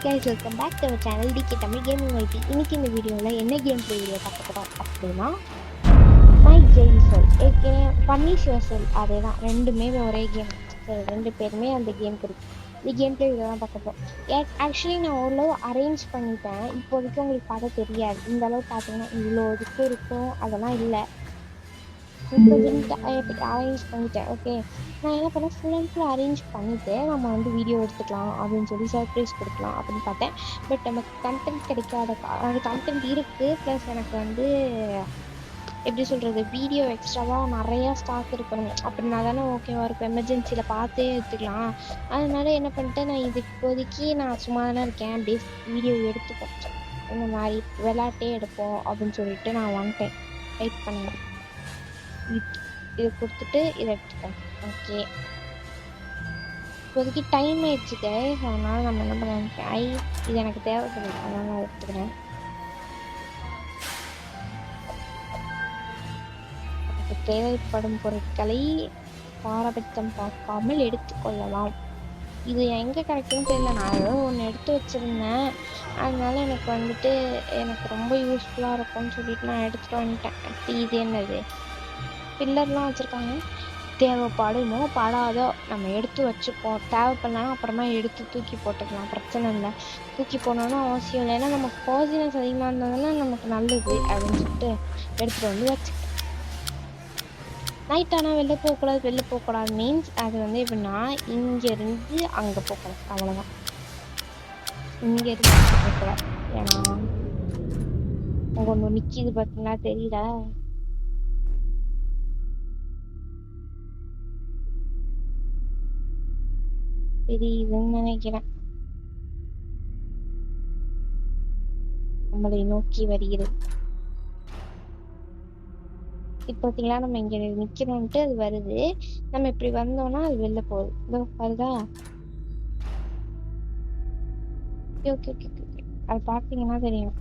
guys, welcome back to our channel DK Tamil Gaming IT. இன்னைக்கு இந்த வீடியோல என்ன கேம் ப்ளே வீடியோ பார்க்க போறோம் அப்படின்னா my jail cell aka punish your cell. அதேதான், ரெண்டுமே ஒரே கேம். சரி, ரெண்டு பேருமே அந்த கேமுக்கு இருக்கு. இந்த கேம் ப்ளே வீடியோ தான் பார்க்க போறோம். ஆக்சுவலி நான் ஓரளவு அரேஞ்ச் பண்ணிட்டேன். இப்போதைக்கு உங்களுக்கு பார்க்க தெரியாது. இந்த அளவு பார்த்தீங்கன்னா இவ்வளோ இதுக்கு இருக்கும், அதெல்லாம் இல்லை. அரேஞ்ச் பண்ணிட்டேன். ஓகே, நான் என்ன பண்ணேன், ஃபுல் அண்ட் ஃபுல் அரேஞ்ச் பண்ணிட்டு நம்ம வந்து வீடியோ எடுத்துக்கலாம் அப்படின்னு சொல்லி சர்ப்ரைஸ் கொடுக்கலாம் அப்படின்னு பார்த்தேன். பட் நமக்கு கண்டென்ட் கிடைக்காத கண்டென்ட் இருக்குது. ப்ளஸ் எனக்கு வந்து எப்படி சொல்கிறது, வீடியோ எக்ஸ்ட்ராவாக நிறையா ஸ்டாக் இருக்கணும் அப்படின்னா தானே ஓகேவா இருக்கும். எமர்ஜென்சியில் பார்த்தே எடுத்துக்கலாம். அதனால என்ன பண்ணிட்டேன், நான் இது இப்போதைக்கு நான் சும்மா தானே இருக்கேன், அப்படியே வீடியோ எடுத்துப்போம், இந்த மாதிரி விளையாட்டே எடுப்போம் அப்படின்னு சொல்லிட்டு நான் வந்துட்டேன். வெயிட் பண்ணுவேன், இது கொடுத்துட்டு இதை எடுத்துப்போம். ஓகே, இப்போதைக்கு டைம் ஆயிடுச்சுக்க, அதனால நம்ம என்ன பண்ண, இது எனக்கு தேவைப்படுது, அதனால நான் எடுத்துக்கிறேன். எனக்கு தேவைப்படும் பொருட்களை பாரபட்சம் பார்க்காமல் எடுத்துக்கொள்ளலாம். இது எங்கே கிடைக்கும்னு தெரியல, நான் ஏதோ ஒன்று எடுத்து வச்சுருந்தேன். அதனால எனக்கு வந்துட்டு எனக்கு ரொம்ப யூஸ்ஃபுல்லாக இருக்கும்னு சொல்லிட்டு நான் எடுத்துகிட்டு வந்துட்டேன். இது என்னது, பில்லர்லாம் வச்சுருக்காங்க. தேவைப்படுமோ படாதோ நம்ம எடுத்து வச்சுப்போம். தேவைப்படலாம் அப்புறமா எடுத்து தூக்கி போட்டுக்கலாம், பிரச்சனை இல்லை. தூக்கி போடணும்னு அவசியம் இல்லை, ஏன்னா நமக்கு பாசினஸ் அதிகமாக இருந்ததுன்னா நமக்கு நல்லது அப்படின்னு சொல்லிட்டு எடுத்துகிட்டு வந்து வச்சுக்கிட்டேன். நைட் ஆனால் வெளில போகக்கூடாது மீன்ஸ் அது வந்து எப்படின்னா இங்கேருந்து அங்கே போகக்கூடாது, அவ்வளோதான். இங்கேருந்து அங்கே போகக்கூடாது, ஏன்னா அங்கே ஒன்று நிற்கிது பார்த்தீங்கன்னா தெரியல. தெரியுதுன்னு நினைக்கிறேன். நம்மளை நோக்கி வருகிறது. இப்போ பார்த்தீங்களா, நம்ம இங்கே நிற்கிறோன்ட்டு அது வருது. நம்ம இப்படி வந்தோம்னா அது வெளில போகுது. இதோ வருதா? ஓகே ஓகே ஓகே ஓகே, அது பார்த்தீங்கன்னா தெரியும்.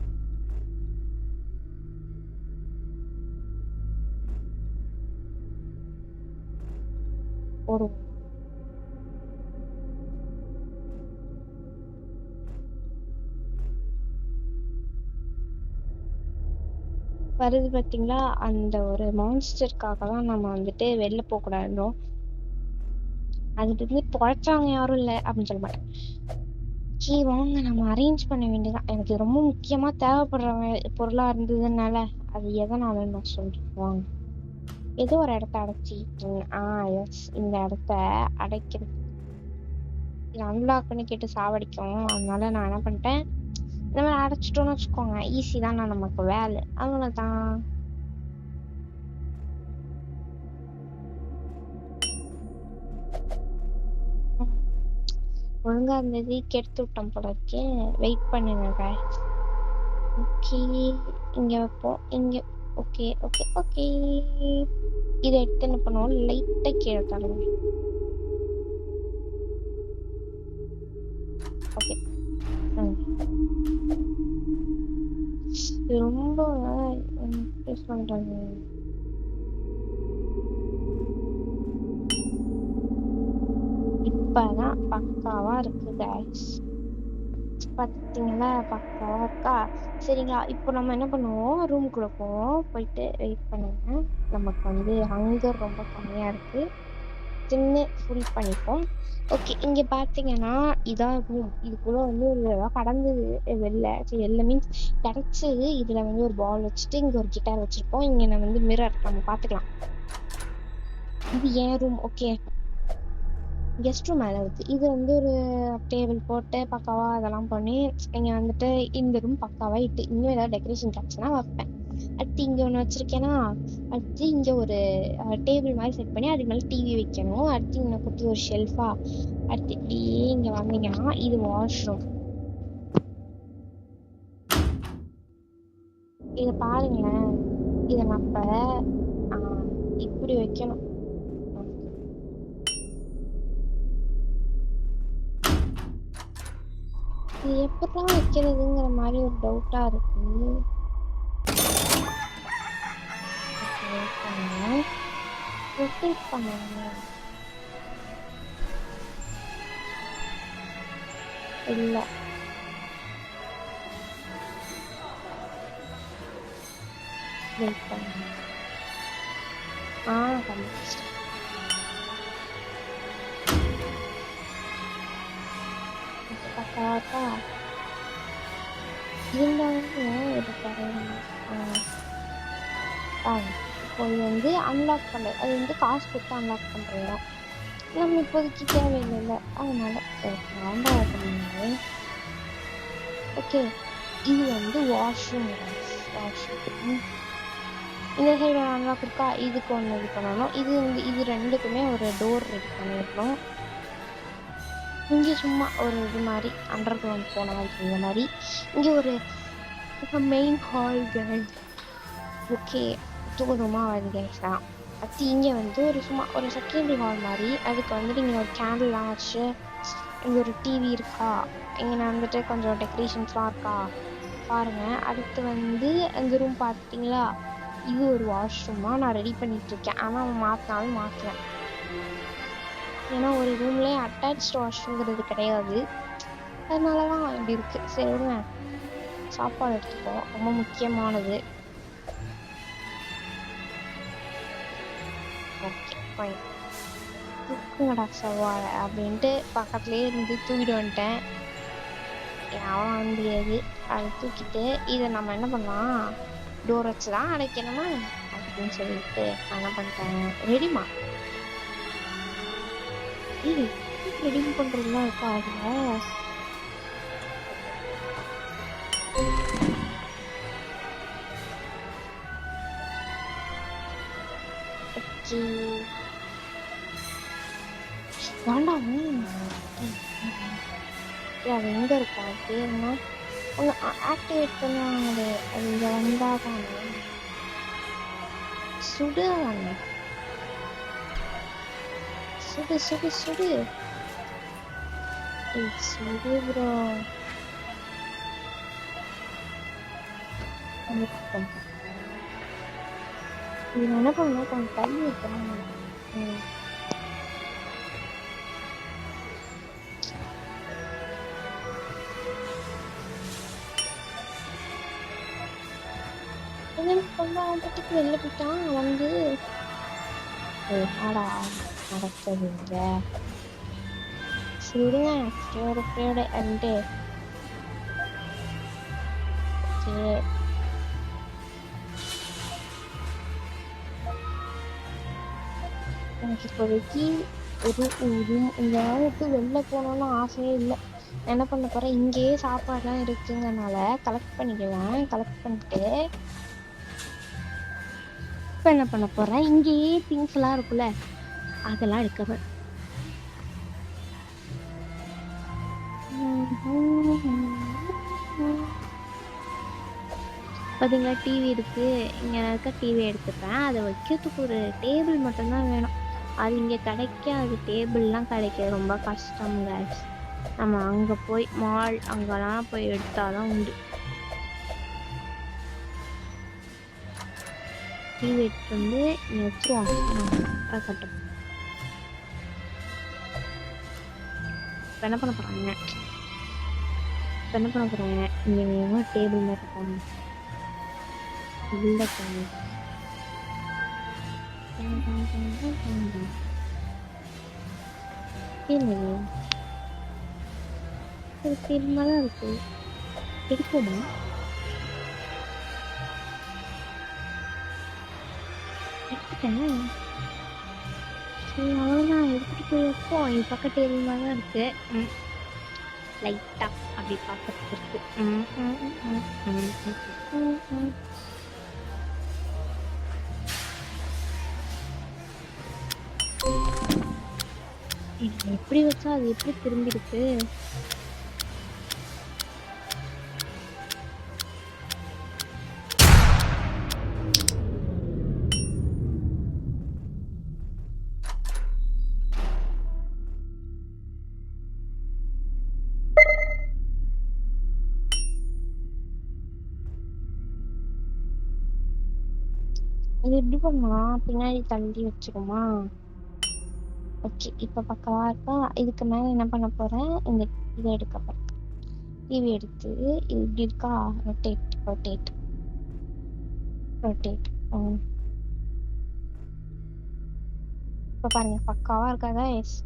ஒரு வருது பார்த்தீங்களா, அந்த ஒரு மான்ஸ்டருக்காக தான் நம்ம வந்துட்டு வெளில போகக்கூடாதுன்றோம். அதுக்கு வந்து பொழைச்சவங்க யாரும் இல்லை அப்படின்னு சொல்ல மாட்டேன். கீ வாங்க, நம்ம அரேஞ்ச் பண்ண வேண்டியதான். எனக்கு ரொம்ப முக்கியமாக தேவைப்படுற பொருளாக இருந்ததுனால அது எதனால நான் சொல்றேன் வாங்க. ஏதோ ஒரு இடத்த அடைச்சிட்டு எஸ், இந்த இடத்த அடைக்கிறது இது அன்லாக் பண்ணி கேட்டு சாவடிக்கும். அதனால நான் என்ன பண்ணிட்டேன், இந்த மாதிரி அடைச்சிட்டோன்னு வச்சுக்கோங்க, ஈஸி தான் நமக்கு வேலை, அவ்வளோதான். ஒழுங்கா இருந்தது கெடுத்து விட்டோம் போல இருக்கேன். வெயிட் பண்ணுங்க guys. ஓகே, இங்க வைப்போம், இங்க. ஓகே ஓகே ஓகே, இதை எடுத்து என்ன பண்ணுவோம், லைட்டா கீழே தரணும். ஓகே, ரொம்ப யூஸ் பண்றாங்க. இப்பதான் பக்காவா இருக்கு guys, பார்த்தீங்களா, பக்காவா இருக்கா? சரிங்களா, இப்போ நம்ம என்ன பண்ணுவோம், ரூமுக்குள்ள போவோம். போயிட்டு வெயிட் பண்ணுங்க, நமக்கு வந்து ஹங்கர் ரொம்ப கம்மியா இருக்கு, தின்னு ஃபுல் பண்ணிப்போம். ஓகே, இங்க பாத்தீங்கன்னா இதான் ரூம். இதுக்குள்ள வந்து ஒரு கடந்தது வெளில, வெளில மீன்ஸ் கிடைச்சு. இதுல வந்து ஒரு பால் வச்சுட்டு இங்க ஒரு கிட்டார் வச்சிருப்போம். இங்க நான் வந்து மிரர் நம்ம பாத்துக்கலாம். இது ஏன் ரூம். ஓகே, கெஸ்ட் ரூம் மேலே இருக்குது. இது வந்து ஒரு டேபிள் போட்டு பக்காவா அதெல்லாம் பண்ணி இங்கே வந்துட்டு இந்த ரூம் பக்காவா இட்டு இன்னும் ஏதாவது டெக்கரேஷன் கிடச்சுன்னா வைப்பேன். அடுத்து இங்கே ஒன்று வச்சுருக்கேன்னா, அடுத்து இங்கே ஒரு டேபிள் மாதிரி செட் பண்ணி அதுக்கு மேலே டிவி வைக்கணும். அடுத்து இங்கே குட்டி ஒரு ஷெல்ஃபா. அடுத்து இப்படியே இங்கே வந்தீங்கன்னா இது வாஷ்ரூம். இதை பாருங்களேன், இதை நம்ம இப்படி வைக்கணும். இது எப்படிலாம் வைக்கிறதுங்கிற மாதிரி ஒரு டவுட்டா இருக்கு. ரொட்டேட் பண்ணுங்க. இல்லை, வெயிட் பண்ணுங்க. கண்டுபிடிச்சிட்டேன். பார்த்தா இருந்தாலும் இது பாருங்க. இப்போ இது வந்து அன்லாக் பண்ண, அது வந்து காசு கொடுத்து அன்லாக் பண்றோம். நம்ம இப்போதைக்கு தேவையில்லை, அதனால வேண்டாம் அப்படின்னு. ஓகே, இது வந்து வாஷ்ரூம். வாஷ்ரூம் இந்த சைடு அன்லாக் இருக்கா, இதுக்கு ஒன்று இது பண்ணணும். இது வந்து இது ரெண்டுக்குமே ஒரு டோர் ரெடி பண்ணிடணும். இங்கே சும்மா ஒரு இது மாதிரி அண்டர் கிரவுண்ட் போன மாதிரி இந்த மாதிரி இங்கே ஒரு மெயின் ஹால் கேஸ். ஓகே, தூரமா வருது கேஸ்லாம். அடுத்து இங்கே வந்து ஒரு சும்மா ஒரு செகண்டரி ஹால் மாதிரி. அதுக்கு வந்துட்டு இங்கே ஒரு கேண்டில்லாம் வச்சு, இங்கே ஒரு டிவி இருக்கா, இங்கே வந்துட்டு கொஞ்சம் டெக்கரேஷன்ஸ்லாம் இருக்கா பாருங்க. அடுத்து வந்து அந்த ரூம் பார்த்தீங்களா, இது ஒரு வாஷ்ரூமாக நான் ரெடி பண்ணிட்டு இருக்கேன். ஆனால் அவன் மாற்றினாலும் மாற்றுவேன், ஏன்னா ஒரு ரூம்லேயே அட்டாச் வாஷ்ரூம்ங்கிறது கிடையாது, அதனால தான் இப்படி இருக்கு. சரி விடுங்க, சாப்பாடு எடுத்துப்போம், ரொம்ப முக்கியமானது. ஓகே ஃபைன், தூக்குங்கடா செவ்வாழை அப்படின்ட்டு பக்கத்துலேயே இருந்து தூக்கிட்டு வந்துட்டேன். அவன் வந்து முடியாது. அதை தூக்கிட்டு இதை நம்ம என்ன பண்ணலாம், டோர் வச்சு தான் அடைக்கணுமா அப்படின்னு சொல்லிட்டு நான் என்ன பண்ணிட்டேன், ரெடிமா ரெடி பண்றதுலாம் இருக்கா அதுல. வேண்டாம், அது எங்க இருக்கா பேர் என்ன, ஒன்று ஆக்டிவேட் பண்ணுவாங்களே, அது இங்க வந்தாதானே. சுடு அவனை, சுடு சுடு சுடு சுடு ப்ரோ. இது என்ன பண்ணணும், கொஞ்சம் தள்ளி வைக்கணும். அவன்கிட்ட வெளில போயிட்டான் வந்து. ஆடா நடக்குதுங்க, சரிங்க ஃப்ரீயோட அண்டு. ஓகே, எனக்கு இப்போதைக்கு ஒரு இந்த விட்டு வெளில போகணுன்னு ஆசையே இல்லை. என்ன பண்ண போகிறேன், இங்கேயே சாப்பாடுலாம் இருக்குங்கனால கலெக்ட் பண்ணிக்குவேன். கலெக்ட் பண்ணிட்டு இப்போ என்ன பண்ண போகிறேன், இங்கேயே திங்ஸ் எல்லாம் இருக்குல்ல அதெல்லாம் எடுக்கிறேன். பார்த்தீங்களா, டிவி இருக்குது, இங்கே இருக்க டிவி எடுத்துப்பேன். அதை வைக்கிறதுக்கு ஒரு டேபிள் மட்டும்தான் வேணும். அது இங்கே கிடைக்காது, டேபிள்லாம் கிடைக்க ரொம்ப கஷ்டங்க. நம்ம அங்கே போய் மால் அங்கெல்லாம் போய் எடுத்தாதான் உண்டு. டிவி எடுத்துட்டு வந்து இங்கே வச்சுருவாங்க கட்டும். இப்போ என்ன பண்ண போகிறாங்க, இங்கே டேபிள் மாதிரி இருக்காங்க இல்லை திரும்பதான் இருக்கு, எடுப்போமா. எடுத்துட்டேன், சரி அவ்வளோதான், எடுத்துட்டு போய் வைப்போம். இது பக்கம் டேபிள் மாதிரி தான் இருக்கு, லைட்டா அப்படி பார்க்கறதுக்கு இருக்கு. எப்படி வச்சா அது எப்படி திரும்பி இருக்கு. இது எப்படி பண்ணலாம், பின்னாடி தள்ளி வச்சிருமா. ஓகே, இப்போ பக்கவா இருக்கா. இதுக்கு மேலே என்ன பண்ண போகிறேன், இந்த இதை எடுக்க போகிறேன். டிவி எடுத்து இது இப்படி இருக்கா, ரொட்டேட் ரொட்டேட் ரொட்டேட். இப்போ பாருங்க பக்காவா இருக்காதா? எஸ்.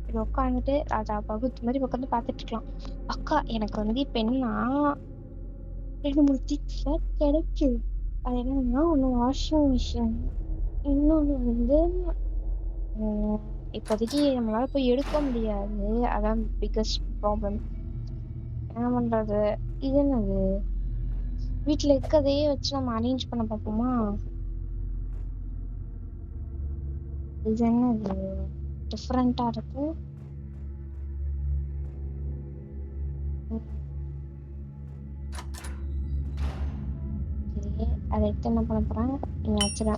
இது உட்காந்துட்டு ராஜா பகுத் மாதிரி உட்காந்து பார்த்துட்டு இருக்கலாம். அக்கா எனக்கு வந்து இப்ப என்னன்னா 2 3 திங்ஸ் கிடைக்குது. அது என்னன்னா ஒன்று வாஷிங் மிஷின், இன்னொன்று வந்து இப்போதைக்கு நம்மளால போய் எடுக்க முடியாது. அதான் பிக்கஸ்ட் ப்ராப்ளம். என்ன பண்றது? இது என்னது? வீட்டுல இருக்கதையே வச்சு நம்ம அரேஞ்ச் பண்ண பார்ப்போமா? இது என்னது டிஃப்ரெண்டா இருக்கு? அதை எடுத்து என்ன பண்ண போறேன்? இங்க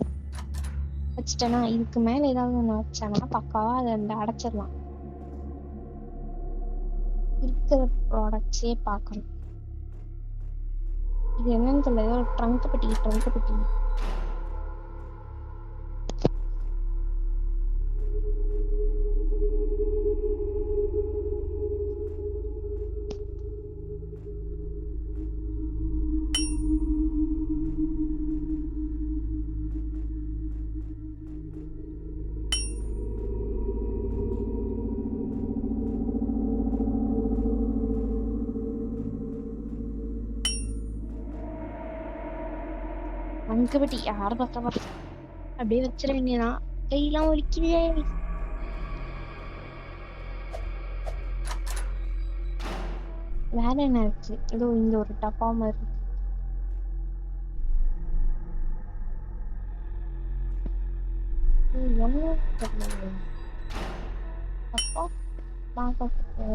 வச்சுட்டேன்னா இதுக்கு மேல ஏதாவது ஒண்ணு வச்சேன்னா பக்காவா அதை வந்து அடைச்சிடலாம். இருக்கிற ப்ராடக்ட்ஸே பார்க்கணும். இது என்னன்னு தெரியல. ஏதோ ட்ரங்க் பெட்டி. ட்ரங்க் பெட்டி யாரும் பார்த்தா அப்படியே வச்சிட வேண்டியதான். கையெல்லாம் ஒலிக்குதே. வேற என்ன இருக்கு? ஏதோ இங்க ஒரு டப்பா மாதிரி இருக்கு. என்ன தெரியல. டப்பா பார்க்கறதுக்கு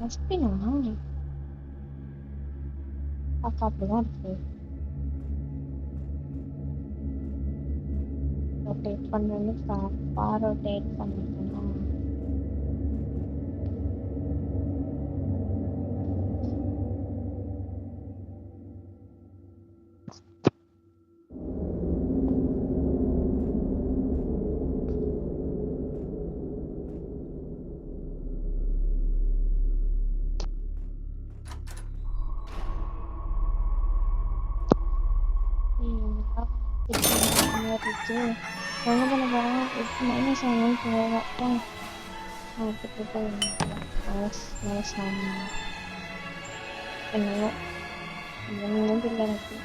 டஸ்ட்பினா பார்க்க அப்படிதான் இருக்கு. ரொட்டேட் பண்ணு. ரொட்டேட் பண்ணிக்கணும். இருக்கு என்ன பண்ண போறேன்? மைனஸ் ஆகணும்னு சொல்லுவேன். என்னவோ என்னன்னு தெரியல எனக்கு.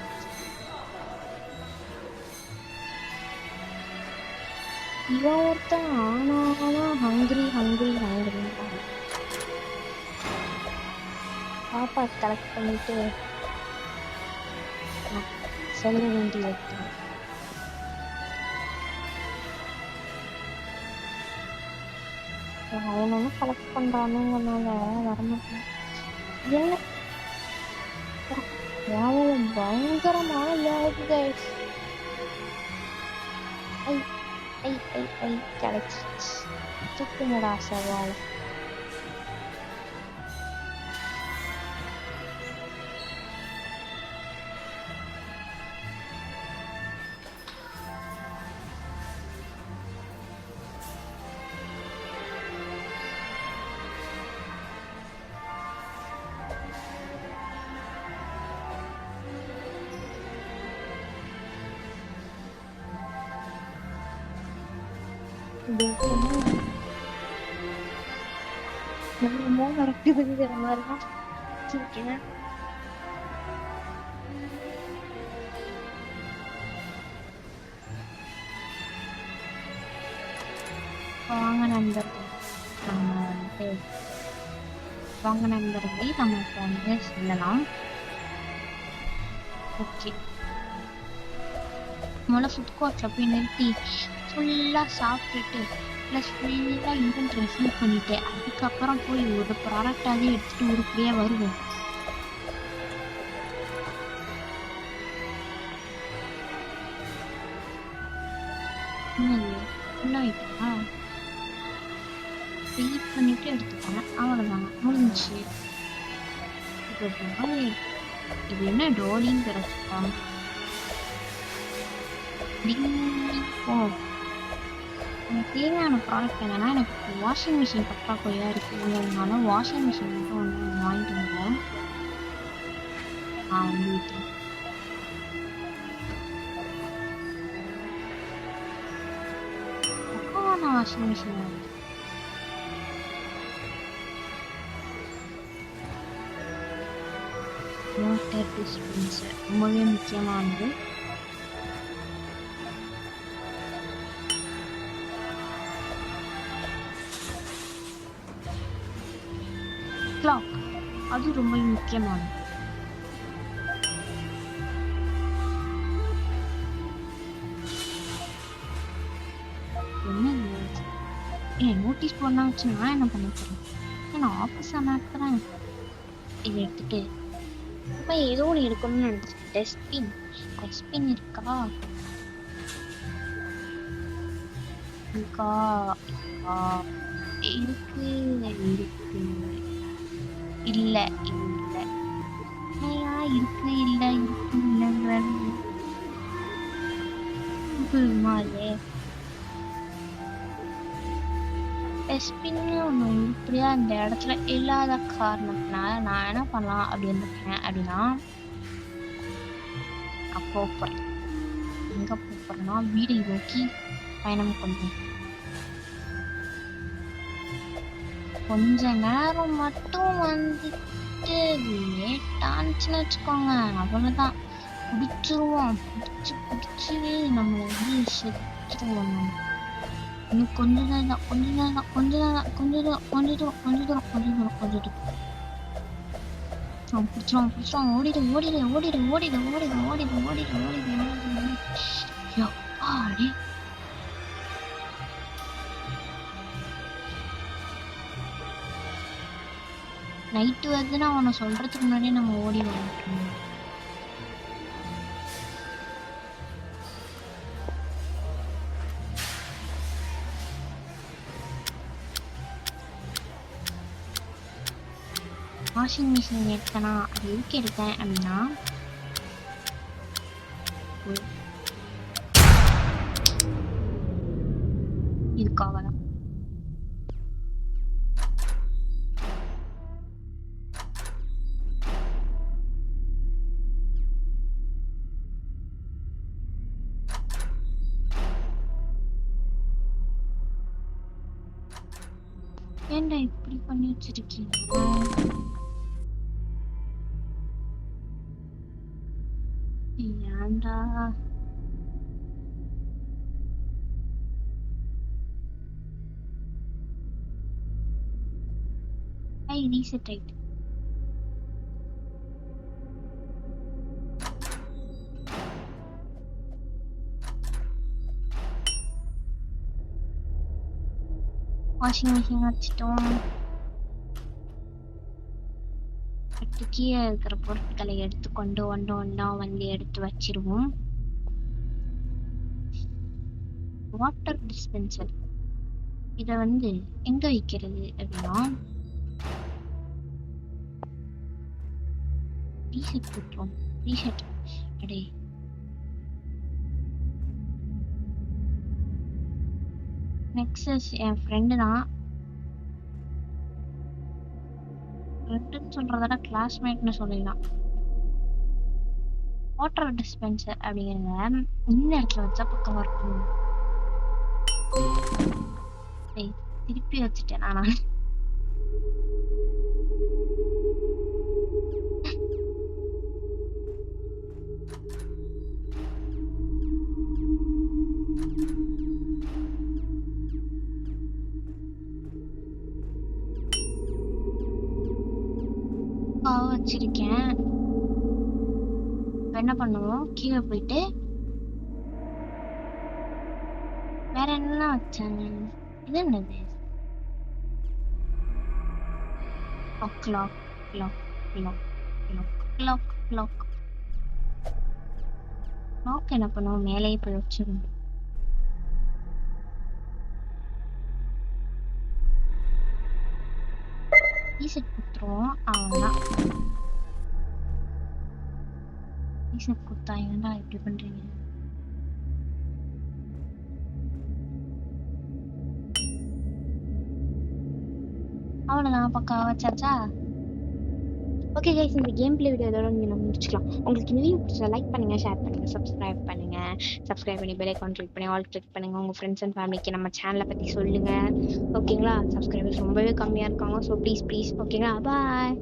இவன் ஒருத்தன் ஆனா ஹங்கிரி சாப்பாடு கலெக்ட் பண்ணிட்டு சொல்ல வேண்டியது. அவன் ஒன்றும் கலெக்ட் பண்றானுங்கனால வரமாட்டேன். என்ன பயங்கரமான லாக் கைஸ். கிடைச்சிச்சு. தூக்குங்கடா சவால். என்னமோ நடக்குதுங்கிற மாதிரிதான் இருக்கேன். வாங்க நண்பர்களே, நம்ம இப்போ வந்து சொல்லலாம். ஓகே, முதல்ல ஃபுட் கோர்ட்டில் போய் நிறுத்தி ஃபுல்லாக சாப்பிட்டுட்டு ப்ளஸ் ஃபுல்லாக இன்வென்ட்ரி ஃபில் பண்ணிட்டு அதுக்கப்புறம் போய் ஒரு ப்ராடக்டாகவே எடுத்துகிட்டு உருப்படியாக வருவோம். ஃபுல்லாகிட்டா வெயிட் பண்ணிட்டு எடுத்துக்கோங்க. அவ்வளோதாங்க, முடிஞ்சிச்சு. இது என்ன டோலின்னு கிடைச்சிருக்காங்க. எனக்கு தேவையான ப்ராடக்ட் என்னன்னா, எனக்கு வாஷிங் மிஷின் பற்றாக்குறையாக இருக்குங்கிறதுனால வாஷிங் மிஷின் மட்டும் ஒன்று வாங்கிட்டு வந்தேன். வீட்டில் நான் வாஷிங் மிஷின் வாட்டர் டிஸ்பென்சர் ரொம்பவே முக்கியமானது. கிளாக் அது ரொம்ப முக்கியமானது. நோட்டீஸ் போடலாம் வச்சு நான் என்ன பண்ண போறேன்? நான் ஆஃபீஸ் நடத்துறேன். இதை எடுத்துட்டு இப்போ ஏதோ ஒன்று இருக்கணும்னு நினைச்சேன். டஸ்ட்பின் இருக்கா? இருக்கா இருக்கா இருக்கு இருக்கு இல்ல இல்ல ஏயா இருக்கு இல்ல இருக்கு இல்லைங்கிறது மாதிரியே டஸ்ட்பின்னு ஒன்று இப்படியா அந்த இடத்துல இல்லாத காரணத்தினால நான் என்ன பண்ணலாம் அப்படின்னு இருக்கேன் அப்படின்னா, நான் போகிறேன். எங்கே போகிறேன்னா வீடை நோக்கி பயணம் கொண்டேன். கொஞ்ச நேரம் மட்டும் வந்துட்டு லேட்டானுச்சுன்னு வச்சுக்கோங்க, அவ்வளோதான். பிடிச்சிருவோம். பிடிச்சி நம்மளை வந்து செத்துருவோம். நம்ம இன்னும் கொஞ்ச தூரம் பிடிச்சிரும். ஓடிடு. எப்பாடி நைட்டு வருதுன்னா அவனை சொல்றதுக்கு முன்னாடியே நம்ம ஓடி வந்துட்டோம். வாஷிங் மிஷின் எடுத்தேனா அது எதுக்கு எடுத்தேன் அப்படின்னா, இதுக்காக தான். ஏன்டா இப்படி பண்ணி வச்சிருக்கீங்க? ஏன்டா ரீசெட் ஆயிட்டு வாஷிங் மிஷின் வச்சுட்டோம். கீழே இருக்கிற பொருட்களை எடுத்துக்கொண்டு ஒன்றா வந்து எடுத்து வச்சிருவோம். வாட்டர் டிஸ்பென்சர் இதை வந்து எங்க வைக்கிறது அப்படின்னா, ரீசெட் போட்டுரும். ரீசெட் அடே நெக்ஸஸ் என் ஃப்ரெண்டு தான். ஃப்ரெண்டுன்னு சொல்றத கிளாஸ்மேட்னு சொல்லிடலாம். வாட்டர் டிஸ்பென்சர் அப்படிங்கிறத இந்த இடத்துல வச்சா பக்கமா இருக்கும். திருப்பி வச்சுட்டேன் நான். வச்சிருக்கேன். என்ன பண்ணுவோம், கீழே போயிட்டு வேற என்ன வச்சேன்? இது என்னது? லாக் என்ன பண்ணுவோம், மேலேயே போய் வச்சிருவோம். ரீசெட் கொடுத்துருவோம். அவ்வளோதான். ரீசெட் கொடுத்தா ஏன்டா இப்படி பண்றீங்க? அவ்வளோதான், பக்கா வச்சாச்சா? ஓகே கைஸ், இந்த கேம் பிளே வீடியோ இதோட நம்ம முடிச்சுக்கலாம். உங்களுக்கு இந்த வீடியோ பிடிச்சா லைக் பண்ணுங்க, ஷேர் பண்ணுங்க, சப்ஸ்கிரைப் பண்ணி பெல் ஐகான் கிளிக் பண்ணி ஆல் கிளிக் பண்ணுங்க. உங்க ஃப்ரெண்ட்ஸ் அண்ட் ஃபேமிலிக்கு நம்ம சேனலை பத்தி சொல்லுங்க. ஓகேங்களா? சப்ஸ்கிரைபர்ஸ் ரொம்பவே கம்மியா இருக்காங்க. So please please. ஓகேங்களா? பாய்.